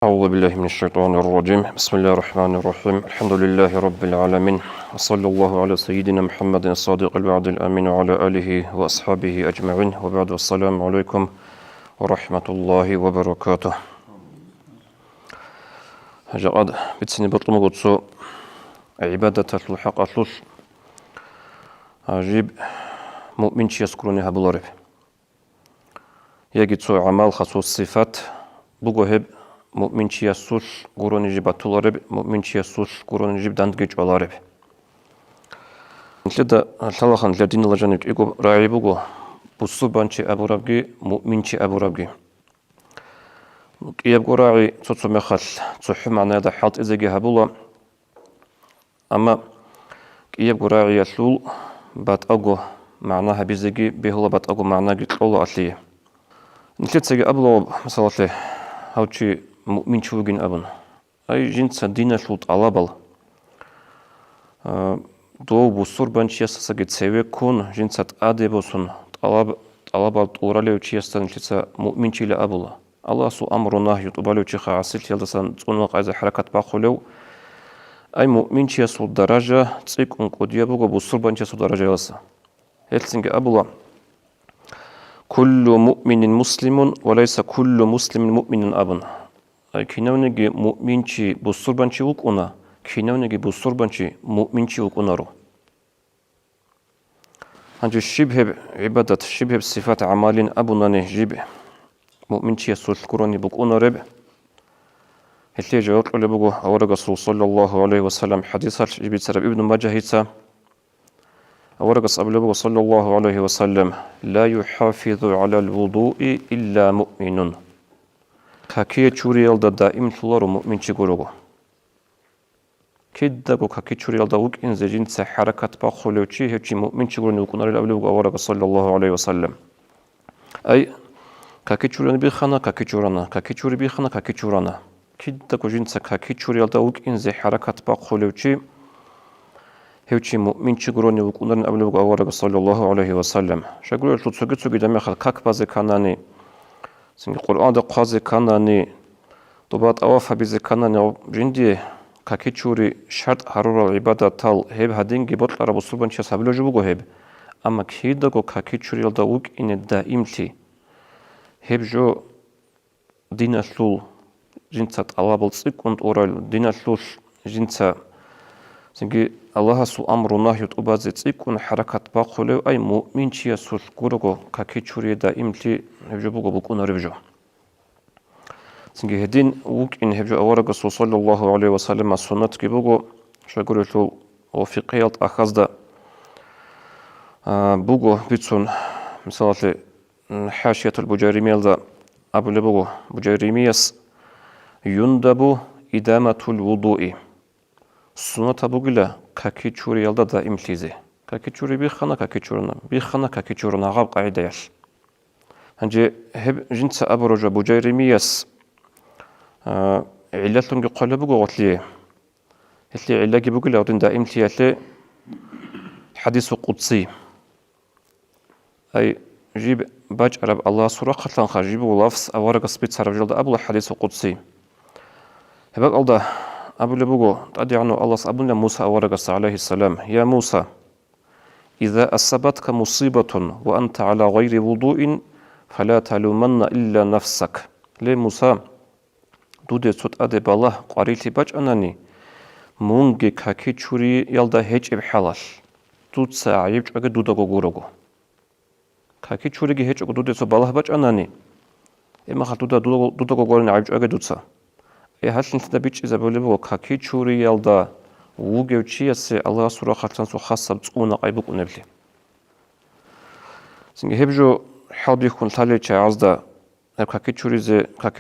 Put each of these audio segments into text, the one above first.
أعوذ بالله من الشيطان الرجيم بسم الله الرحمن الرحيم الحمد لله رب العالمين وصلى الله على سيدنا محمد الصادق الوعد الأمين وعلى آله وأصحابه أجمعين وبعد السلام عليكم ورحمة الله وبركاته جاءت بتسني بطل مقدسو عبادة الحق أطلس أجيب مؤمن يذكرني هبلارب يجد سوء عمال خصوص صفات بقوهب مؤمن يسوس قرون يجيب أطلارب مؤمن يسوس قرون يجيب دندقج علارب لذا ثلاثة الذين لجنك إيقو راعي بقو بصبان أبو ربي مؤمن أبو ربي يبقى راعي تصو مخل تصحو معنى هذا حالت إزاقي هبولا أما يبقى راعي يسول بات أقو معناها بيزاقي بيهولا بات أقو معناها قلولا أتليه نتلت ساقي أبلا مثلا هاوشي مؤمن شوقين أبن أي جنس دين سلط ألابل دو بصور بانشي يساساقي تسوي كون جنس أدي بوسون ألابل توراليو چيستا نتلت مؤمن شي لأبلا الله سو أمر نهي تباليو چي خاصل يلدسان تونق عايز حركات باخوليو أي مؤمن شي يسو درجة تسيك انقوديا بوغو بصور بانشي يسو درجة يلسا هلسنج أبلا كل مؤمن مسلم وليس كل مسلم مؤمن أبن أي كينونيجي مؤمن شي بصور بانشي وكونا كينونيجي بصور بانشي مؤمن شي وكونارو هنجي شبه عبادة شبه صفات عمال أبناني جيب مؤمن شي يسول كوروني بكونا رب هتلي جاوت على بقو أورق رسول صلى الله عليه وسلم حديث جيب سرب ابن ماجه هيتا أورق أبو صلى الله عليه وسلم لا يحافظ على الوضوء إلا مؤمن كاكي تشوري يلدا دائم تلارو مؤمن شكورو كدكو كاكي تشوري يلدا وك إن زجين حركات باخولو تشي هيتشي مؤمن شكورو نوكونا الأبو أورق صلى الله عليه وسلم أي كاكي تشوري بيخانا كاكي تشورانا كاكي تشوري بيخانا كاكي تشورانا كدكو جنس كاكي تشوري يلدا وك إن زي حركات باخولو تشي هيوشي مؤمن شكروني وكونن أبلغ أورق صلى الله عليه وسلم شكرا شو تسوي دمخل كاك بازي كاناني سنج القرآن ده قازي كاناني طبعا أوافا بيزي كاناني جندي كاكيتشوري شرط حرورة العبادة تال هيب هدين جبت لرب الصلبان شاس هبلو جبوغو هيب أما كيدكو كاكيتشوري الدوك إن الدائمتي هيب جو دين أسلول جنسات الله بلسيك كنت أورال دين أسلول جنسا سنجي الله سو أمر نهي تبازي تيكون حركات باقولو أي مؤمن شيء سول كورغو كاكيتشوري دائمتي هبجو بوغو بكون ربجو سنجي هدين وك إن هبجو أورغ صلى الله عليه وسلم السنة كبوغو شاكورو شو وفقيات أخذ بوغو بيتسون مثلا حاشية البجاريمية دا أبو لبوغو بجاريميس يندبو إدامة الوضوء سنة بوغلا كاكيتشوري يلدا دائم تليزي كاكيتشوري بيخانا كاكيتشورنا غاب قاعدة يش هنجي هب جنس أبرج بجيرميس علتهم يقول بوغو غتلي هتلي علاجي بوغلا ودين دائم تلياتلي حديث قدسي أي جيب باج عرب الله سورة قتلان خاجيب ولفظ أورق سبيت سرب جلد أبو حديث قدسي هبك الله أبو لبوغو تأدي عنه الله أبونا موسى ورقص عليه السلام يا موسى إذا أصابتك مصيبة وأنت على غير وضوء فلا تلومن إلا نفسك لي موسى دودي سوت أدي بالله قريتي باج أناني مونجي كاكي تشوري يلدا هيج إبحالش دود ساعيب جاك دوداغو غورغو كاكي تشوري هيج دودي سو بالله باج أناني إما خال دوداغو غورين عيب جاك دودسا هل انت بيج إذا بقوله كاكي تشوري يلدا وجو شيء الله سورة خاتن سو خاصة بتقونا قيبك ونبلي. سنجي هبجو حاضي يكون ثالي تعازدا هب كاكي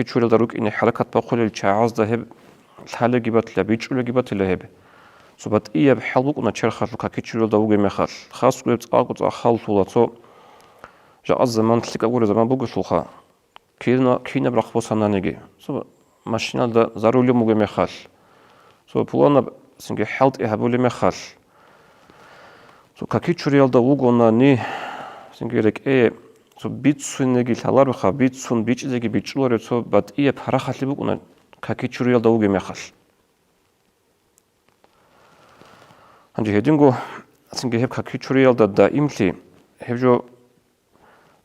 تشوري داروك إن حركة بقول التعازدا هب ثالي جبت لبيج ولا جبت لهب. سبت إيه بحلوك ونشر خاطر كاكي تشوري داوجي مخال خاص قلت أقط أخال طولته جاء الزمان تلك أقول زمان بقول شلخا كينا برخبوسنا نجي. ماشينا دا ضروري موجي مخال سو بلانا سنجي حالت إهابولي مخال سو كاكيتشوري يالدا وغونا ني سنجي رك سو بيتسون نجي الهلار بخا بيتسون بيتش زي بيتشلور سو بات إيه بحرخات لبوكونا كاكيتشوري يلدا وجي مخل هنجي هدينغو سنجي هب كاكيتشوري يلدا دائمتي هبجو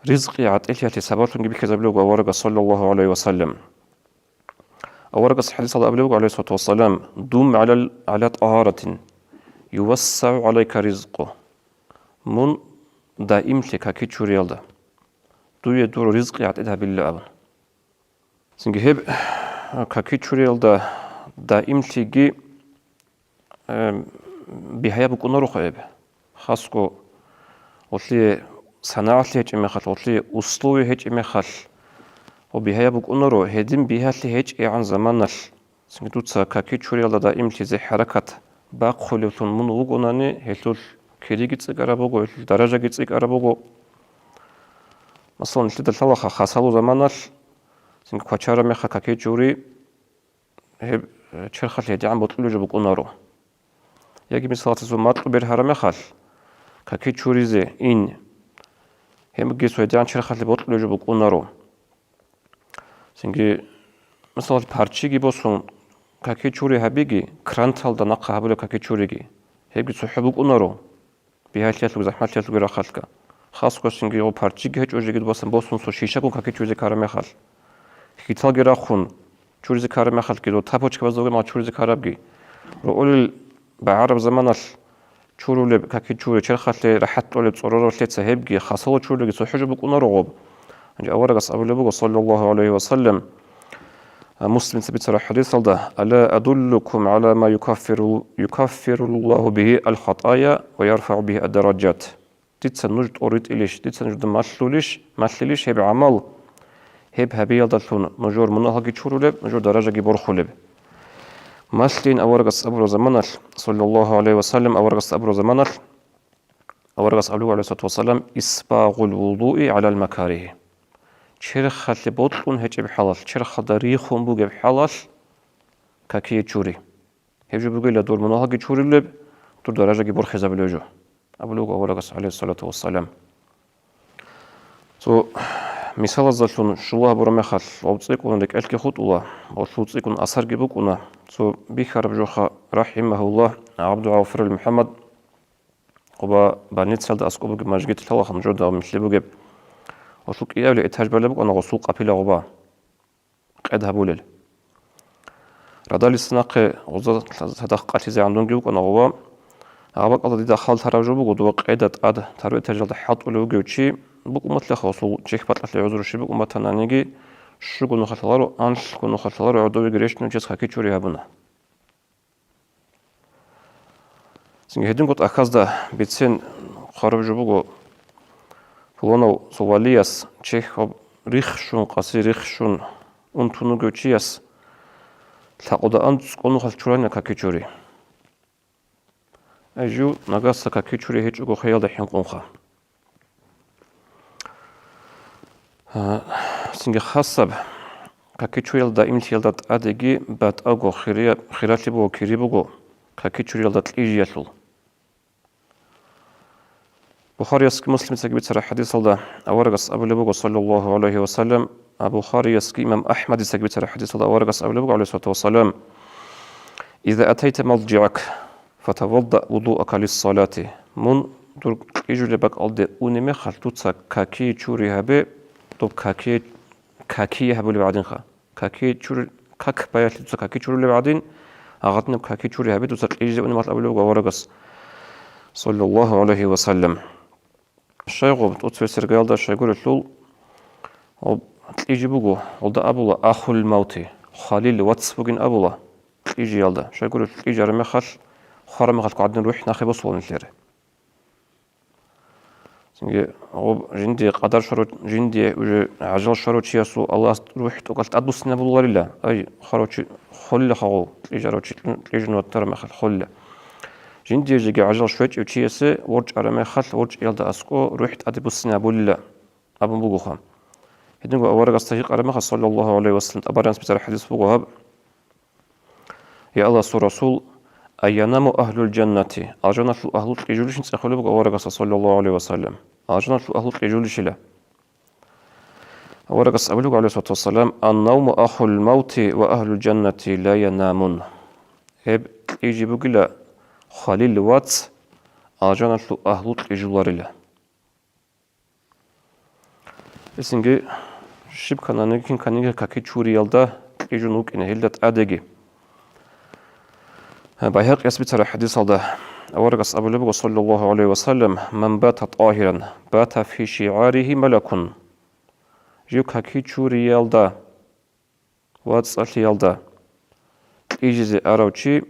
رزقي عطيتي سبب نجيب كذبلوغ ورقة صلى الله عليه وسلم ورقة الحديث صلى الله عليه وسلم دوم على طهارة يوسع عليك رزقه من دائمتي كاكيتشوري يلدا دو يدور رزقي عطيتها بالله أبن سنجي هب كاكيتشوري يلدا دائمتي جي بهاي بكون روح إب خاصكو وطلي صناعة هيج إمخال وطلي أسلوب هيج إمخال وبهاي بكون روح هدم بها هيج عن زمانل سنجدوتسا كاكيتشوري يلدا دائم تزي حركة باقو لوتون من وقناني هلتول كيري جيتسيك أرابوغو هلتول درجة جيتسيك أرابوغو مثلا هلتول دلتالخا خاصالو زمانل سنجد كواتشارا ميخا كاكيتشوري هب چرخال هدي عن بطلو جو بكون روح يجي مثال تزو مطلوب برهرم خال كاكيتشوريزي إن هم جيسو يدان شرخات لبطل يجب كونارو سنجي مثال بارتشيجي بوسون كاكيتشوري هبيجي كرانتال دناقة هبلو كاكيتشوريجي هم جيسو حبو كونارو بيهاتيات لو زحماتيات لو راخالك خاص كو سنجي او بارتشيجي هج اوجيجي بوسن بوسون سو شيشا كون كاكيتشوريزي كارم خال كيتال جراخون تشوريزي كارم خال كيدو تابوچ كبازوغي ما تشوريزي كارابجي رؤول بعرب زمانال چورول كاكيتشوري چرخاتلي راحتولي بصورورولي تسهبجي خاصو چورلي سو حجب كونارغوب انجي اورغس ابو صلى الله عليه وسلم مسلم سبيت حديث ده الا ادلكم على ما يكفر الله به الخطايا ويرفع به الدرجات تتسنجد اوريت اليش تتسنجد ماشلوليش هب عمل هب هبيضلون نجور منهجي چورول نجور درجه برخولب مسلين أورغس أبو زمانل صلى الله عليه وسلم أورغس أبو زمانل أورغس أبو عليه الصلاة والسلام إسباغ الوضوء على المكاره شرخ اللي بطلون هج بحلال شرخ دريخهم بوج بحلال كاكي تشوري هجو بوجي لدور مناهج تشوري لب دور درجة جبر خزاب الوجو أبو أورغس عليه الصلاة والسلام مثال زلون شلوه برمخال وبتصيكون لك ألك خط الله وتصيكون أثر جبوكونا بيخرب جوخا رحمه الله عبد عوفر المحمد وبا بنيت سلد أسكوب مجد الله خمجود أو مثل بوجب وسوق إياه لإتهاج بلبك أنا وسوق أبيلا غبا قد هبولل رضا السناق غزة صدق زي عندهم جوك أنا غبا عبق الله دخل تراجو بوجود وقعدة قد تروي تجلد حط ولو جوتشي بوك مطلق وصول شيخ بطلع عذر شي بوك متنانيجي شو كنو خطلارو أنش كنو خطلارو عدوي جريش نجس خاكي تشوري هبنا سنجي هدين قط أكازدا بيتسين خارب جبوكو فلانو سوالياس شيخ ريخشون قاسي ريخشون أنتونو جوتشياس تاقودا أنتس كنو خطلارو خاكي تشوري أجو نغاس خاكي تشوري هيتشوكو خيال دحين قنخا سنجي خاصب كاكيتشوريال دا إمتيال دا أديجي بات أغو خيراتي بو كيري بوغو كاكيتشوريال دا تليجي يتلو بخاري يسكي مسلم تجيب ترى حديث دا أورغس أبو لبوغو صلى الله عليه وسلم أبو خاري يسكي إمام أحمد تجيب ترى حديث دا أورغس أبو لبوغو عليه الصلاة والسلام إذا أتيت مضجعك فتوضأ وضوءك للصلاة من دور إيجو لبك ألدي أونمي خلطوتسا كاكيتشوري هبي طب كاكي هبولي بعدين خا كاكي تشور كاك بايات لتوسا كاكي تشور اللي بعدين أغطني بكاكي تشوري هبي توسا إيجي وني مات أبولي وغورغس صلى الله عليه وسلم الشيخ بتوتسوي سرقال دا الشيخ يقول لول إيجي بوغو ولدا أبولا أخو الموتي خليل واتس بوغين أبولا إيجي يالدا الشيخ يقول إيجي رمي خال خرمي خال قعدنا نروح ناخي بصول نتليري جندي قدر شروط جندي عجل شروط يسوع الله روح تقولت أدوس نبوا الله أي خروج خل خو تجاروش تجنو ترى خل جندي جي عجل شوية يسوع ورج أرمي خل ورج يلدا أسكو روحت أدوس نبوا الله أبو بوجوخام هدينغو أورغ استحق أرمي صلى الله عليه وسلم أبرز بتر حديث بوجوهاب يا الله رسول أينام أهل الجنة الجنة أهل الجلوش نسأخلوا بقى ورقة صلى الله عليه وسلم الجنة أهل الجلوش لا ورقص أبلغ عليه الصلاة والسلام النوم أخو الموت وأهل الجنة لا ينامون. هب يجي بقول خليل وات أجانا لو أهلوت إجوارله. إسنجي شيب كنا نكين كنيجا كاكيتشوري يلدا إجونوك إن هيلدت أدقي. بيهق يثبت على حديث هذا ورقص أبلغ صلى الله عليه وسلم من بات طاهرا بات في شعاره ملك. جيوك كاكيتشوري يلدا واتس يلدا إجزي أراوشي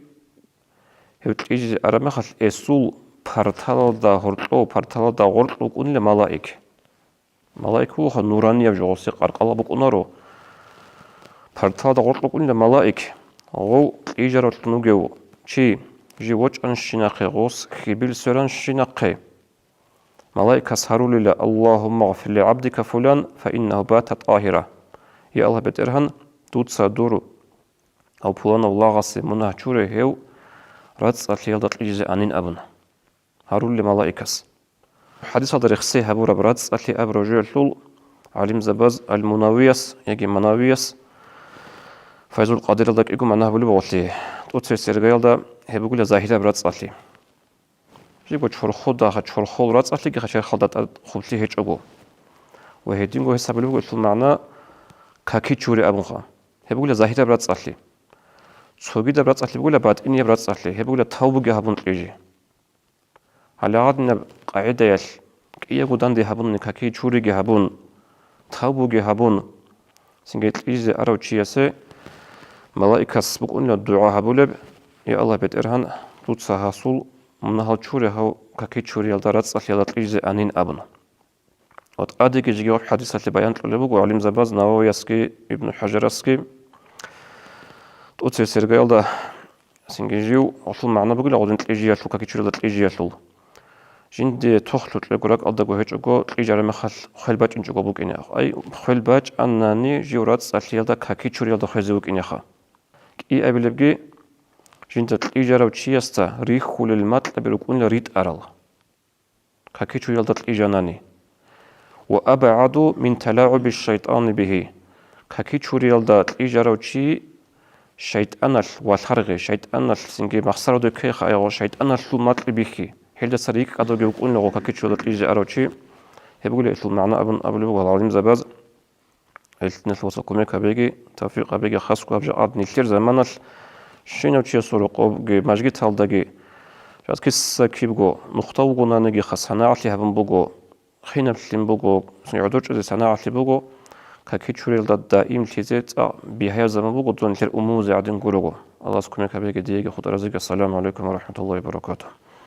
هيوت إجزي أرامخل إسول بارتال دا هرطو بارتال دا غرطو كون لملائك ملائك هو نورانية بجوسي قرقلا بكونارو بارتال دا غرطو كون لملائك غو إجرات نوجو شي جي وجه أنشناقي غوس خبيل سران شناقي ملائكة سهروا لله اللهم اغفر لعبدك فلان فإنه بات طاهرة يا الله بترهن توت صدورو أو فلان الله غسي منها شوري هيو راتس أتليالدت إجزي أنين أبن هارول لملائكس حديث هذا رخصي هبورا براتس أتلي أبرو جيلول علم زباز المناويس يجي مناويس فايزول قادر لك إيقو معناها بلو بغطلي توتسي سيرغيال دا هبقول زاهدة براتس أتلي جيبو تشورخول دا تشورخول راتس أتلي كي خشير خالدات خبتلي هيج أقو وهيدينغو هسا بلو بغطل معنا كاكي تشوري أبنخا هبقول زاهدة براتس أتلي سوغي دا براتس أتلي بقول بعد إني براتس أتلي هبقول تاوبوغي هبون إيجي على عادنا قاعدة يل كي يقودان دي هبون كاكي تشوري هبون تاوبوغي هبون سنجيت إيجي أراو تشياسي ملائكة سبقون للدعاء هبولب يا الله بيت إرهان توتسا هاسول منها تشوري هاو كاكي تشوري يلدارات أتليالات إيجي أنين أبن وتقادي كي جيوب حديثة لبيان تقلبوك وعلم زباز نواويسكي ابن حجرسكي توتسي سيرغيال دا سنجيجيو أصل معنا بقول عودين تليجي يشلو كاكي تشوري تليجي يشلو جندي تخلو تلقراك ألدقو هيجوكو إيجاري مخل خلباج إنجوكو بوك إنيخ أي خلباج أناني جيورات أتليال دا كاكي تشوري يلدا خيزيوك إنيخا إي أبلبجي جندت إيجارة وتشيستا ريخو للمطلب ركون لريد أرال كاكي تشوري يلدا إيجاناني وأبعد من تلاعب الشيطان به كاكي تشوري يلدا إيجارة وتشي شيطانال والحرغي شيطانال سنجي مخسر دو كيخ أيغو شيطانال شو مطلب بيخي هيدا سريك أدو جوكون لغو كاكي تشوري يلدا إيجارة وتشي هبقولي إتل معنا أبلبو العظيم زباز التنس وسقومي كبيجي توفيق بيجي خاصكو أبجا عاد نيتير زمانال شينو تشي سورقو جي ماجي تالداجي جات كيس كيبغو نختوغو نانجي خاصنا عتلي هبن بوغو خينا بلين بوغو سنعدوش زي سنا عتلي بوغو كاكي تشوريل دا دائم تيزيت بيهاي زمان بوغو دون تير أمو زي عدين قولوغو الله سكومي كبيجي ديجي خد رزيق السلام عليكم ورحمة الله وبركاته.